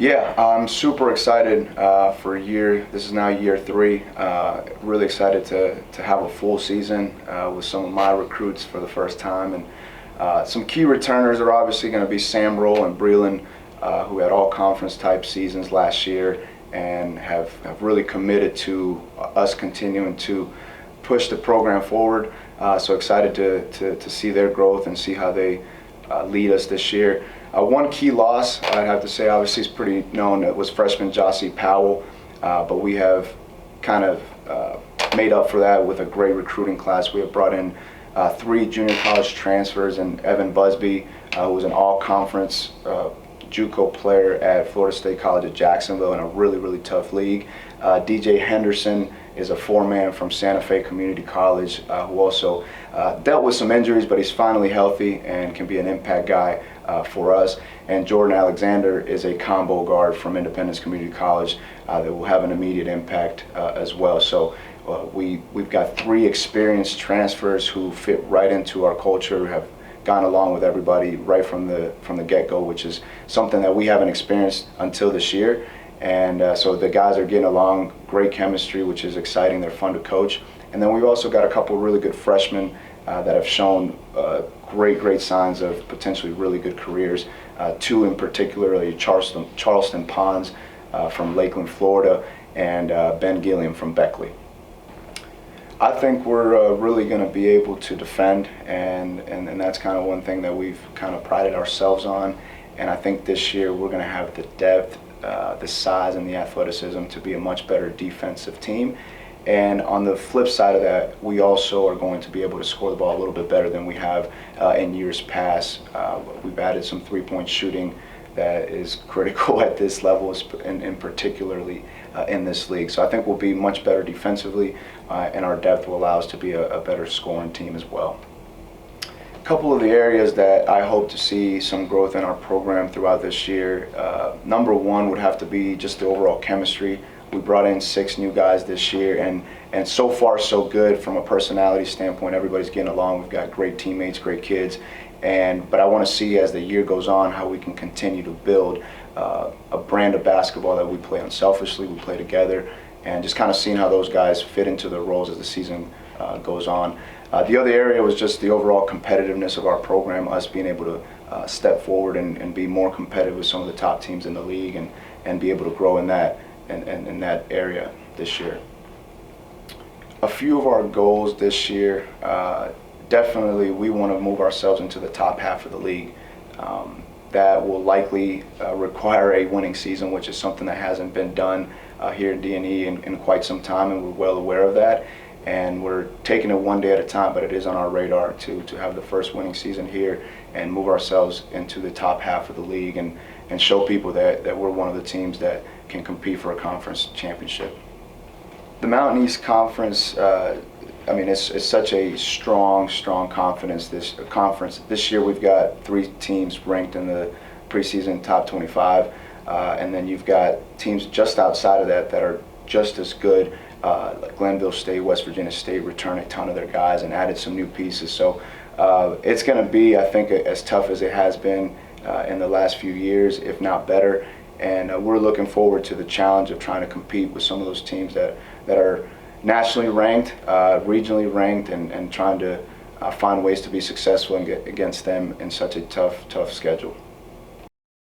Yeah, I'm super excited for a year. This is now year 3. Really excited to have a full season with some of my recruits for the first time. And some key returners are obviously going to be Sam Roll and Breland, who had all conference type seasons last year and have really committed to us continuing to push the program forward. So excited to see their growth and see how they lead us this year. One key loss, I'd have to say, obviously is pretty known. It was freshman Jossie Powell, but we have kind of made up for that with a great recruiting class. We have brought in 3 junior college transfers, and Evan Busby, who was an all-conference JUCO player at Florida State College at Jacksonville in a really tough league. DJ Henderson is a 4-man from Santa Fe Community College who also dealt with some injuries, but he's finally healthy and can be an impact guy for us. And Jordan Alexander is a combo guard from Independence Community College that will have an immediate impact as well. So we've got 3 experienced transfers who fit right into our culture, have gone along with everybody right from the get-go, which is something that we haven't experienced until this year. And so the guys are getting along, great chemistry, which is exciting. They're fun to coach. And then we've also got a couple of really good freshmen that have shown great signs of potentially really good careers. 2 in particular, Charleston Pons from Lakeland, Florida, and Ben Gilliam from Beckley. I think we're really going to be able to defend, and that's kind of one thing that we've kind of prided ourselves on. And I think this year we're going to have the depth, the size, and the athleticism to be a much better defensive team. And on the flip side of that, we also are going to be able to score the ball a little bit better than we have in years past. We've added some 3-point shooting that is critical at this level, and particularly in this league. So I think we'll be much better defensively, and our depth will allow us to be a better scoring team as well. A couple of the areas that I hope to see some growth in our program throughout this year, number 1 would have to be just the overall chemistry. We brought in 6 new guys this year, and so far so good from a personality standpoint. Everybody's getting along. We've got great teammates, great kids, but I want to see as the year goes on how we can continue to build a brand of basketball that we play unselfishly, we play together, and just kind of seeing how those guys fit into their roles as the season goes on. The other area was just the overall competitiveness of our program, us being able to step forward and be more competitive with some of the top teams in the league, and be able to grow in that area this year. A few of our goals this year, definitely we want to move ourselves into the top half of the league. That will likely require a winning season, which is something that hasn't been done here in D&E in quite some time, and we're well aware of that. And we're taking it one day at a time, but it is on our radar to have the first winning season here and move ourselves into the top half of the league and show people that we're one of the teams that can compete for a conference championship. The Mountain East Conference, it's such a strong conference. This year we've got 3 teams ranked in the preseason top 25, and then you've got teams just outside of that are just as good. Like Glenville State, West Virginia State returned a ton of their guys and added some new pieces. So it's going to be, I think, as tough as it has been in the last few years, if not better. And we're looking forward to the challenge of trying to compete with some of those teams that are nationally ranked, regionally ranked, and trying to find ways to be successful and get against them in such a tough schedule.